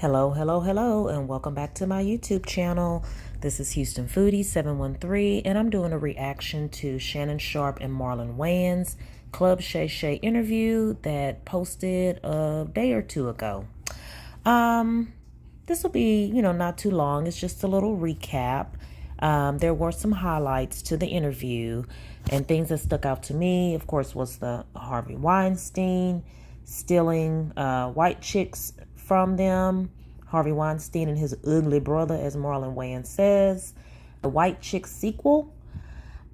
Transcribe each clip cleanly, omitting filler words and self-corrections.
Hello, hello, hello, and welcome back to my YouTube channel. This is Houston Foodie 713, and I'm doing a reaction to Shannon, Sharpe, and Marlon Wayans Club Shay Shay interview that posted a day or two ago. This will be, not too long. It's just a little recap. There were some highlights to the interview, and things that stuck out to me, of course, was the Harvey Weinstein stealing WhiteChicks from them. Harvey Weinstein and his ugly brother, as Marlon Wayans says. The WhiteChicks sequel.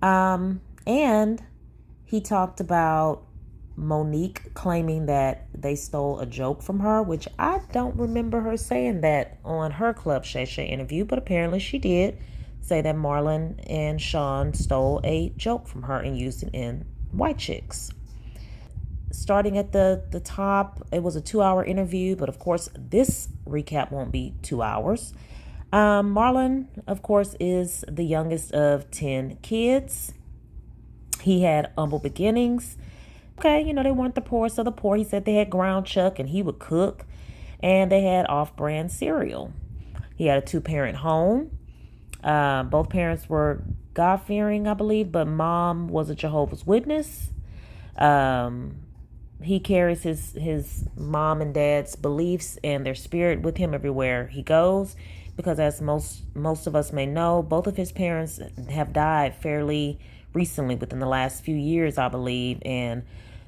And he talked about Monique claiming that they stole a joke from her, which I don't remember her saying that on her Club Shay Shay interview, but apparently she did say that Marlon and Sean stole a joke from her and used it in WhiteChicks. Starting at the top, it was a 2-hour interview, but of course this recap won't be 2 hours. Marlon, of course, is the youngest of 10 kids. He had humble beginnings. Okay, they weren't the poorest of the poor. He said they had ground chuck and he would cook, and they had off-brand cereal. He had a 2-parent home. Both parents were God-fearing, I believe, but mom was a Jehovah's Witness. He carries his mom and dad's beliefs and their spirit with him everywhere he goes, because as most of us may know, both of his parents have died fairly recently, within the last few years, I believe, and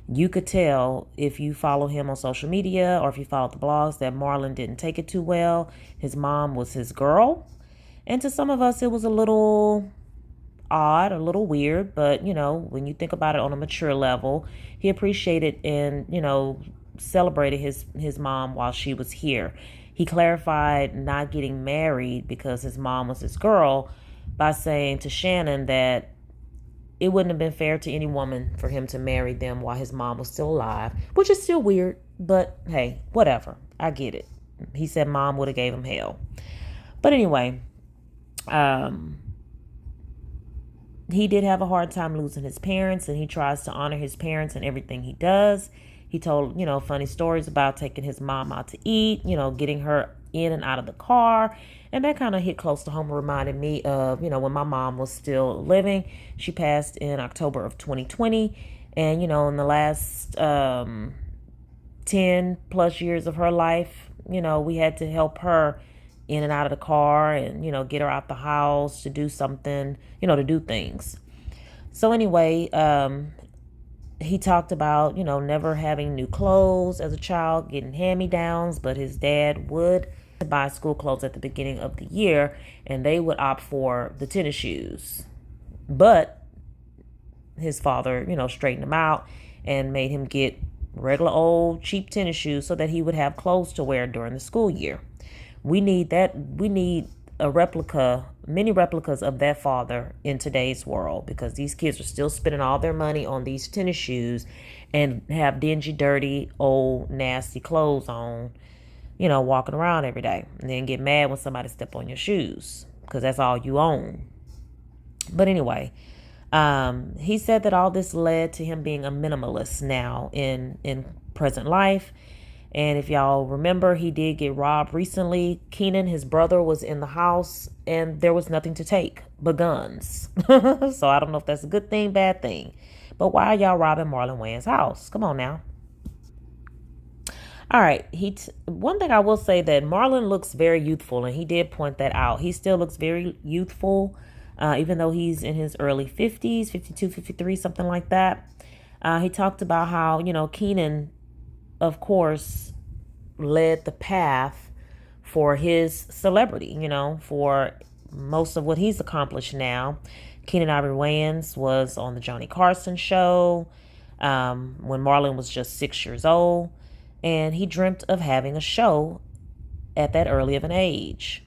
you could tell if you follow him on social media or if you follow the blogs that Marlon didn't take it too well. His mom was his girl, and to some of us it was a little odd, a little weird, but when you think about it on a mature level, he appreciated and celebrated his mom while she was here. He clarified not getting married because his mom was his girl by saying to Shannon that it wouldn't have been fair to any woman for him to marry them while his mom was still alive, which is still weird, but hey, whatever, I get it. He said mom would have gave him hell. But anyway, he did have a hard time losing his parents, and he tries to honor his parents in everything he does. He told, funny stories about taking his mom out to eat, getting her in and out of the car. And that kind of hit close to home. Reminded me of, when my mom was still living. She passed in October of 2020. And, in the last 10 plus years of her life, we had to help her in and out of the car and, get her out the house to do something, to do things. So anyway, he talked about, never having new clothes as a child, getting hand-me-downs, but his dad would buy school clothes at the beginning of the year, and they would opt for the tennis shoes. But his father, straightened him out and made him get regular old cheap tennis shoes so that he would have clothes to wear during the school year. We need that. We need many replicas of that father in today's world, because these kids are still spending all their money on these tennis shoes and have dingy, dirty, old, nasty clothes on, walking around every day, and then get mad when somebody step on your shoes because that's all you own. But anyway, he said that all this led to him being a minimalist now in present life. And if y'all remember, he did get robbed recently. Keenan, his brother, was in the house and there was nothing to take but guns. So I don't know if that's a good thing, bad thing. But why are y'all robbing Marlon Wayans' house? Come on now. All right. One thing I will say, that Marlon looks very youthful, and he did point that out. He still looks very youthful, even though he's in his early 50s, 52, 53, something like that. He talked about how, Keenan, of course, led the path for his celebrity, for most of what he's accomplished now. Keenan Ivory Wayans was on the Johnny Carson show when Marlon was just 6 years old, and he dreamt of having a show at that early of an age.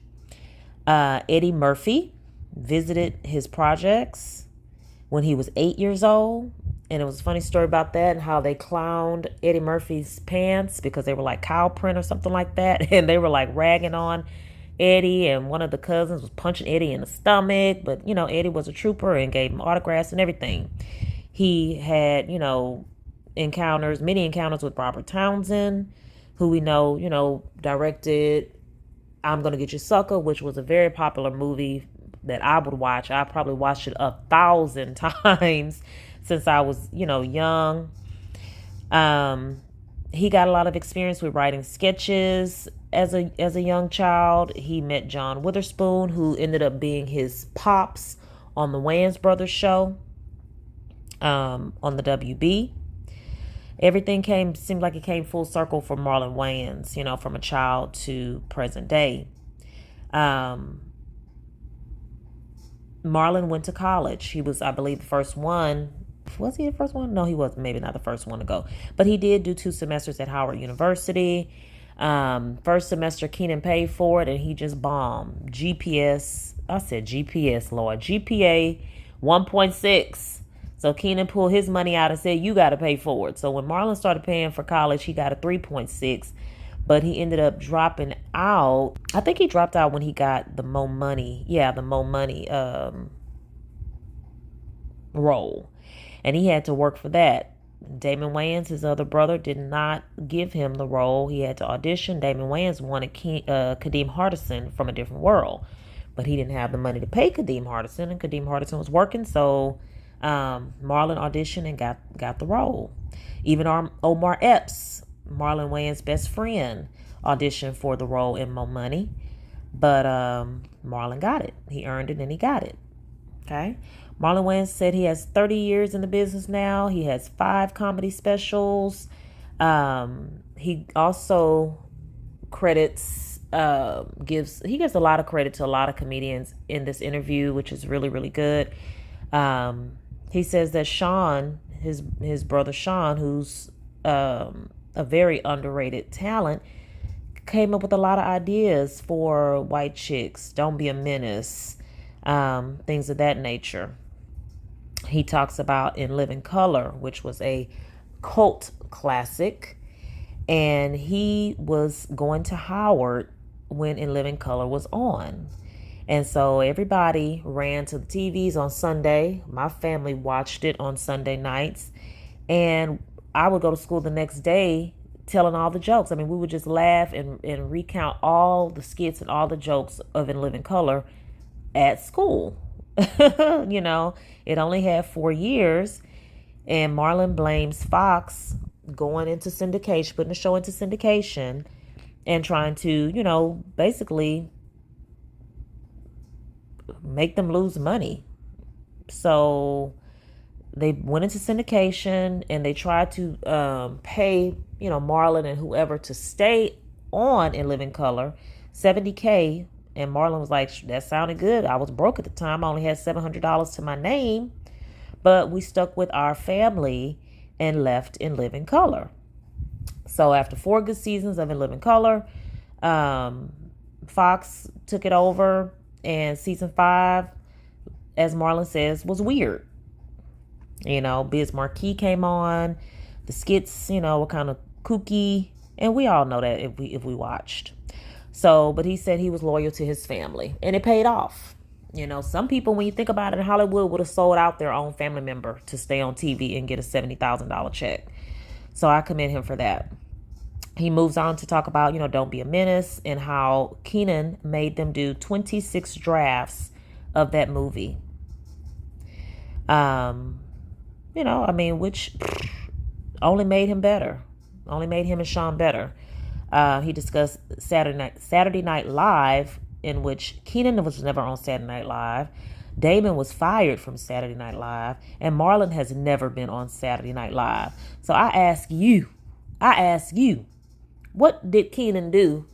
Eddie Murphy visited his projects when he was 8 years old. And it was a funny story about that, and how they clowned Eddie Murphy's pants because they were like cow print or something like that. And they were like ragging on Eddie, and one of the cousins was punching Eddie in the stomach. But, Eddie was a trooper and gave him autographs and everything. He had, many encounters with Robert Townsend, who we know, directed I'm Gonna Get You Sucker, which was a very popular movie that I would watch. I probably watched it 1,000 times since I was, young. Um, he got a lot of experience with writing sketches as a young child. He met John Witherspoon, who ended up being his pops on the Wayans Brothers show, on the WB. Everything seemed like it came full circle for Marlon Wayans, from a child to present day. Marlon went to college. He was, I believe, the first one. Was he the first one? No, he wasn't. Maybe not the first one to go. But he did do 2 semesters at Howard University. First semester, Keenan paid for it, and he just bombed. Lord. GPA 1.6. So Keenan pulled his money out and said, you got to pay for it. So when Marlon started paying for college, he got a 3.6. But he ended up dropping out. I think he dropped out when he got the Mo Money. Yeah, the Mo Money role. And he had to work for that. Damon Wayans, his other brother, did not give him the role. He had to audition. Damon Wayans wanted Kadeem Hardison from A Different World. But he didn't have the money to pay Kadeem Hardison. And Kadeem Hardison was working. So Marlon auditioned and got the role. Even Omar Epps, Marlon Wayans' best friend, auditioned for the role in Mo Money. But Marlon got it. He earned it and he got it. Okay. Marlon Wayans said he has 30 years in the business now. He has 5 comedy specials. He also gives a lot of credit to a lot of comedians in this interview, which is really, really good. He says that Sean, his brother Sean, who's a very underrated talent, came up with a lot of ideas for White Chicks, Don't Be a Menace, things of that nature. He talks about In Living Color, which was a cult classic, and he was going to Howard when In Living Color was on. And so everybody ran to the TVs on Sunday. My family watched it on Sunday nights, and I would go to school the next day telling all the jokes. I mean, we would just laugh and recount all the skits and all the jokes of In Living Color at school. It only had 4 years, and Marlon blames Fox going into syndication, putting the show into syndication and trying to, basically make them lose money. So they went into syndication and they tried to pay, Marlon and whoever to stay on In Living Color, $70K. And Marlon was like, that sounded good. I was broke at the time. I only had $700 to my name. But we stuck with our family and left In Living Color. So after 4 good seasons of In Living Color, Fox took it over. And season 5, as Marlon says, was weird. Biz Marquis came on. The skits, were kind of kooky. And we all know that if we watched. So, but he said he was loyal to his family, and it paid off. Some people, when you think about it, in Hollywood would have sold out their own family member to stay on TV and get a $70,000 check. So I commend him for that. He moves on to talk about, Don't Be a Menace, and how Keenan made them do 26 drafts of that movie. Which only made him better. Only made him and Sean better. He discussed Saturday Night Live, in which Keenan was never on Saturday Night Live. Damon was fired from Saturday Night Live, and Marlon has never been on Saturday Night Live. So I ask you, what did Keenan do?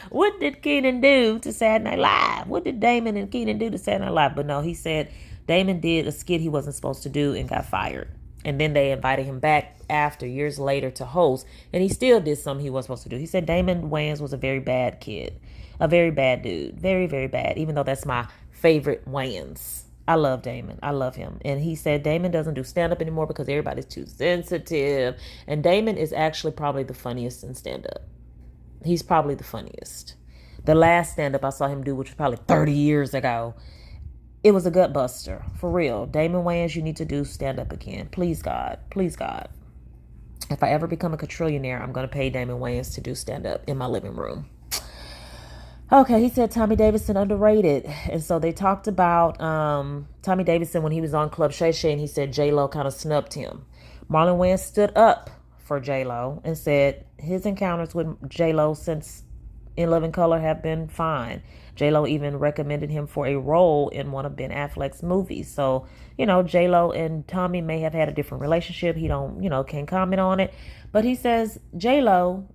What did Keenan do to Saturday Night Live? What did Damon and Keenan do to Saturday Night Live? But no, he said Damon did a skit he wasn't supposed to do and got fired. And then they invited him back after, years later, to host. And he still did something he wasn't supposed to do. He said Damon Wayans was a very bad kid. A very bad dude. Very, very bad. Even though that's my favorite Wayans. I love Damon. I love him. And he said Damon doesn't do stand-up anymore because everybody's too sensitive. And Damon is actually probably the funniest in stand-up. He's probably the funniest. The last stand-up I saw him do, which was probably 30 years ago, it was a gut buster. For real. Damon Wayans, you need to do stand-up again. Please, God. Please, God. If I ever become a quadrillionaire, I'm going to pay Damon Wayans to do stand-up in my living room. Okay, he said Tommy Davidson underrated. And so they talked about Tommy Davidson when he was on Club Shay Shay, and he said JLO kind of snubbed him. Marlon Wayans stood up for JLO and said his encounters with JLO since In Living Color have been fine. JLo even recommended him for a role in one of Ben Affleck's movies. So, JLo and Tommy may have had a different relationship. He don't, can't comment on it. But he says JLo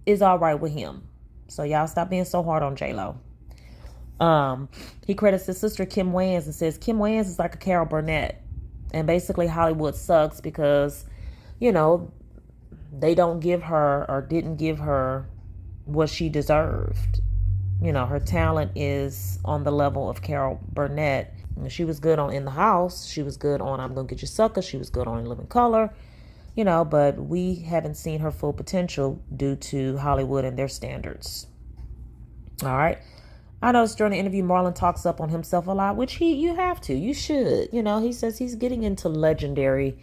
is all right with him. So y'all stop being so hard on JLo. He credits his sister Kim Wayans and says Kim Wayans is like a Carol Burnett. And basically Hollywood sucks because, they don't give her or didn't give her what she deserved. Her talent is on the level of Carol Burnett. She was good on In the House. She was good on I'm Gonna Get You Sucker. She was good on In Living Color. But we haven't seen her full potential due to Hollywood and their standards. All right. I noticed during the interview, Marlon talks up on himself a lot, which you have to. You should. He says he's getting into legendary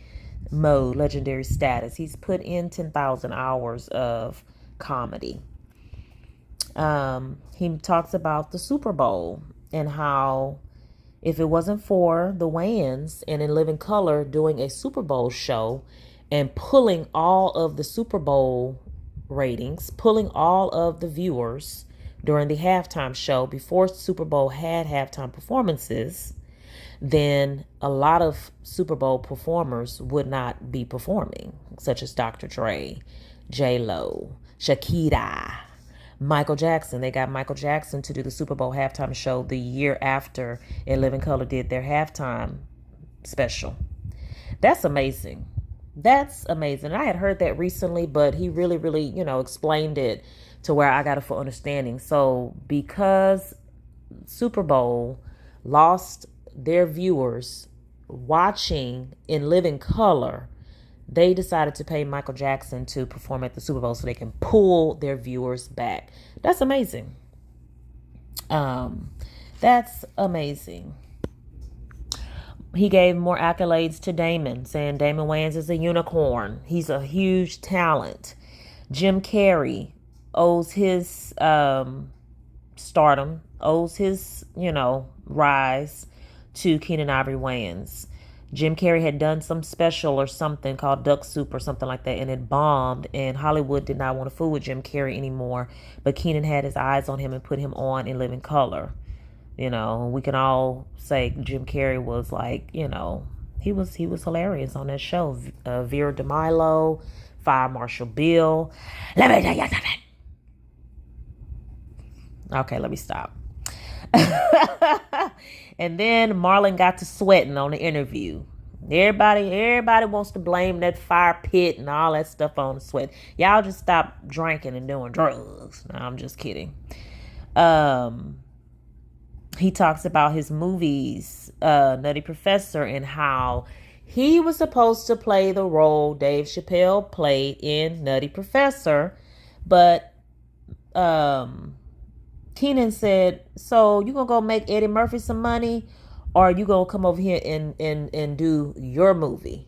mode, legendary status. He's put in 10,000 hours of comedy. He talks about the Super Bowl and how if it wasn't for the Wayans and In Living Color doing a Super Bowl show and pulling all of the Super Bowl ratings, pulling all of the viewers during the halftime show before Super Bowl had halftime performances, then a lot of Super Bowl performers would not be performing, such as Dr. Dre, JLo, Shakira, Michael Jackson. They got Michael Jackson to do the Super Bowl halftime show the year after In Living Color did their halftime special. That's amazing. That's amazing. I had heard that recently, but he really, really, explained it to where I got a full understanding. So because Super Bowl lost their viewers watching In Living Color, they decided to pay Michael Jackson to perform at the Super Bowl so they can pull their viewers back. That's amazing. That's amazing. He gave more accolades to Damon, saying Damon Wayans is a unicorn. He's a huge talent. Jim Carrey owes his stardom, owes his, rise to Keenen Ivory Wayans. Jim Carrey had done some special or something called Duck Soup or something like that, and it bombed, and Hollywood did not want to fool with Jim Carrey anymore, but Keenen had his eyes on him and put him on In Living Color. We can all say Jim Carrey was like, he was hilarious on that show. Vera DeMilo, Fire Marshal Bill. Let me tell you something. Okay, let me stop. And then Marlon got to sweating on the interview. Everybody wants to blame that fire pit and all that stuff on the sweat. Y'all just stop drinking and doing drugs. No, I'm just kidding. He talks about his movies, Nutty Professor, and how he was supposed to play the role Dave Chappelle played in Nutty Professor, but Keenen said, so you gonna go make Eddie Murphy some money, or you gonna come over here and do your movie?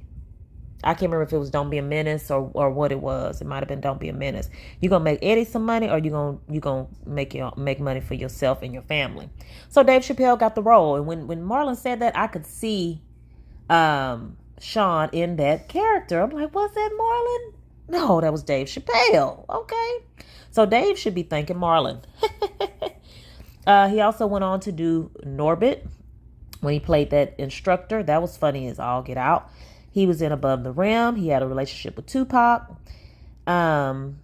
I can't remember if it was Don't Be a Menace or what it was. It might have been Don't Be a Menace. You gonna make Eddie some money, or you gonna make money for yourself and your family? So Dave Chappelle got the role, and when Marlon said that, I could see Sean in that character. I'm like, was that Marlon? No, that was Dave Chappelle. Okay. So Dave should be thanking Marlon. He also went on to do Norbit when he played that instructor. That was funny as all get out. He was in Above the Rim. He had a relationship with Tupac. And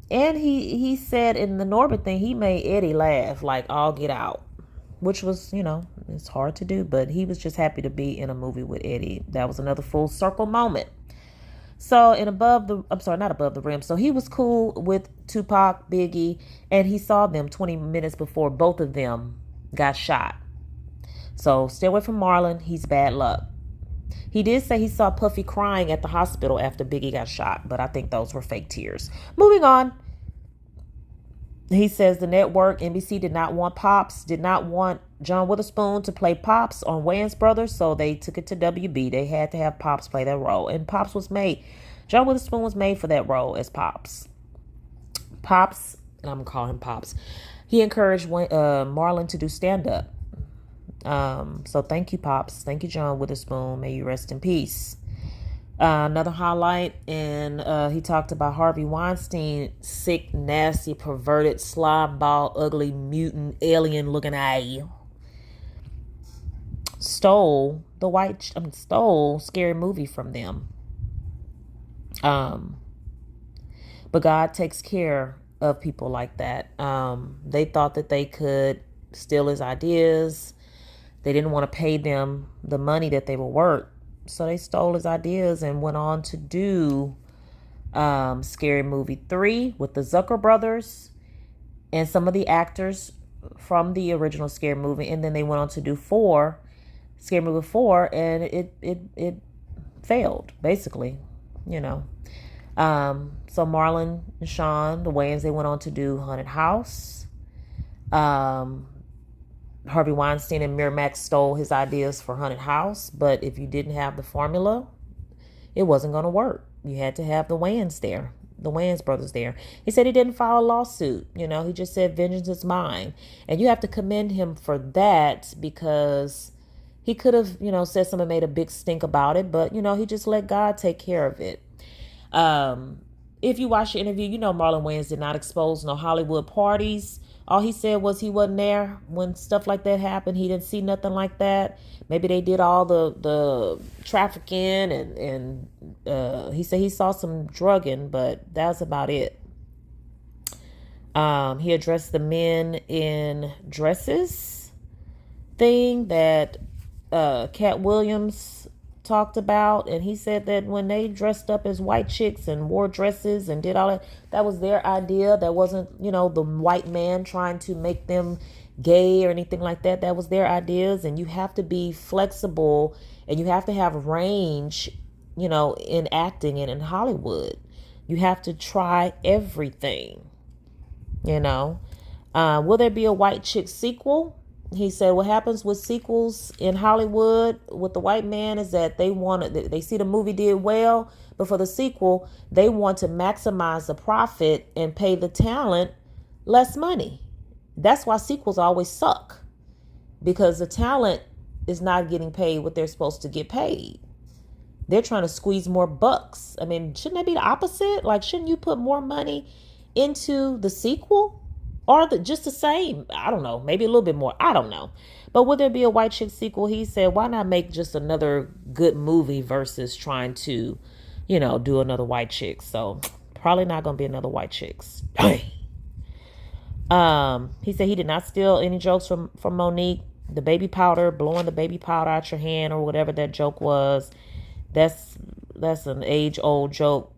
he said in the Norbit thing, he made Eddie laugh like all get out, which was, it's hard to do, but he was just happy to be in a movie with Eddie. That was another full circle moment. So not Above the Rim. So he was cool with Tupac, Biggie, and he saw them 20 minutes before both of them got shot. So stay away from Marlon. He's bad luck. He did say he saw Puffy crying at the hospital after Biggie got shot, but I think those were fake tears. Moving on. He says the network, NBC, did not want John Witherspoon to play Pops on Wayans Brothers, so they took it to WB. They had to have Pops play that role, and John Witherspoon was made for that role as Pops. Pops, and I'm going to call him Pops. he encouraged Marlon to do stand-up. So thank you, Pops. Thank you, John Witherspoon. May you rest in peace. Another highlight, and he talked about Harvey Weinstein, sick, nasty, perverted, slob ball, ugly, mutant, alien looking eye. Stole Scary Movie from them. But God takes care of people like that. They thought that they could steal his ideas. They didn't want to pay them the money that they were worth. So they stole his ideas and went on to do Scary Movie 3 with the Zucker brothers and some of the actors from the original Scary Movie. And then they went on to do Scary Movie 4, and it failed, basically, you know. So Marlon and Sean, the Wayans, they went on to do Haunted House. Harvey Weinstein and Miramax stole his ideas for Haunted House, but if you didn't have the formula, it wasn't going to work. You had to have the Wayans there, the Wayans brothers there. He said he didn't file a lawsuit. He just said vengeance is mine. And you have to commend him for that, because he could have, said something, made a big stink about it, but, he just let God take care of it. If you watch the interview, Marlon Wayans did not expose no Hollywood parties. All he said was he wasn't there when stuff like that happened. He didn't see nothing like that. Maybe they did all the trafficking, and he said he saw some drugging, but that's about it. He addressed the men in dresses thing that Cat Williams talked about, and he said that when they dressed up as white chicks and wore dresses and did all that, that was their idea. That wasn't, the white man trying to make them gay or anything like that. That was their ideas. And you have to be flexible, and you have to have range, in acting and in Hollywood. You have to try everything, Will there be a White Chick sequel? He said what happens with sequels in Hollywood with the white man is that they see the movie did well, but for the sequel, they want to maximize the profit and pay the talent less money. That's why sequels always suck, because the talent is not getting paid what they're supposed to get paid. They're trying to squeeze more bucks. I mean, shouldn't that be the opposite? Like, shouldn't you put more money into the sequel? Or just the same? I don't know. Maybe a little bit more. I don't know. But would there be a White Chick sequel? He said, why not make just another good movie versus trying to, do another White Chicks? So probably not going to be another White Chicks. He said he did not steal any jokes from Monique. The baby powder, blowing the baby powder out your hand or whatever that joke was. That's an age-old joke.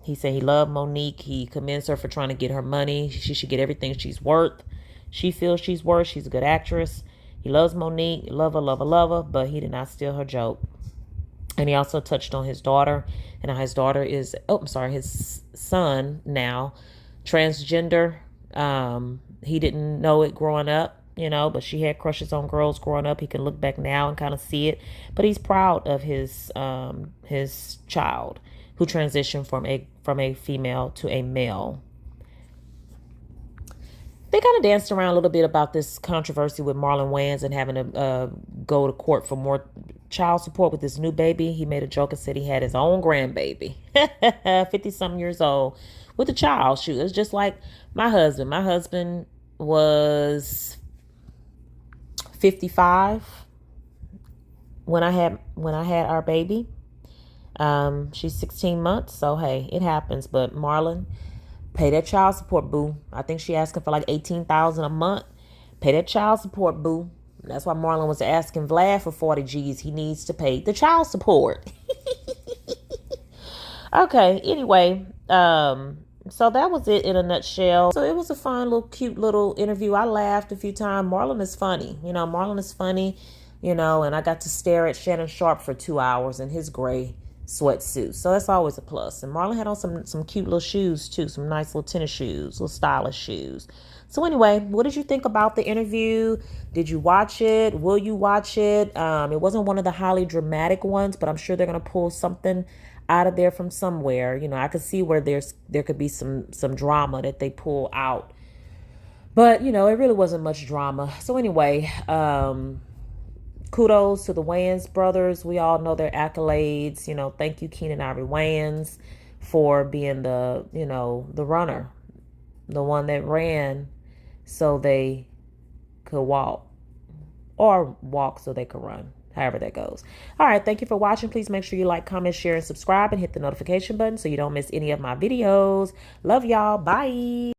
He said he loved Monique. He commends her for trying to get her money. She should get everything she's worth. She feels she's worth. She's a good actress. He loves Monique. Love her, but he did not steal her joke. And he also touched on his daughter, and how his daughter is, his son now, transgender. He didn't know it growing up, but she had crushes on girls growing up. He can look back now and kind of see it, but he's proud of his child, who transitioned from a female to a male. They kind of danced around a little bit about this controversy with Marlon Wayans and having to go to court for more child support with his new baby. He made a joke and said he had his own grandbaby, 50-something years old, with a child. Shoot, it's just like my husband. My husband was 55 when I had our baby. She's 16 months, so hey, it happens. But Marlon, pay that child support, boo. I think she asking for like $18,000 a month. Pay that child support, boo. That's why Marlon was asking Vlad for 40 G's. He needs to pay the child support. Okay, anyway, so that was it in a nutshell. So it was a fun little, cute little interview. I laughed a few times. Marlon is funny. Marlon is funny, and I got to stare at Shannon Sharpe for 2 hours in his gray sweatsuit. So that's always a plus. And Marlon had on some cute little shoes too, some nice little tennis shoes, little stylish shoes. So anyway, what did you think about the interview? Did you watch it? Will you watch it? It wasn't one of the highly dramatic ones, but I'm sure they're going to pull something out of there from somewhere. I could see where there could be some drama that they pull out But, you know, it really wasn't much drama. So anyway, kudos to the Wayans brothers. We all know their accolades. You know, thank you, Keenan Ivory Wayans, for being the, you know, the runner, the one that ran so they could walk, or walk so they could run. However that goes. All right. Thank you for watching. Please make sure you like, comment, share, and subscribe, and hit the notification button so you don't miss any of my videos. Love y'all. Bye.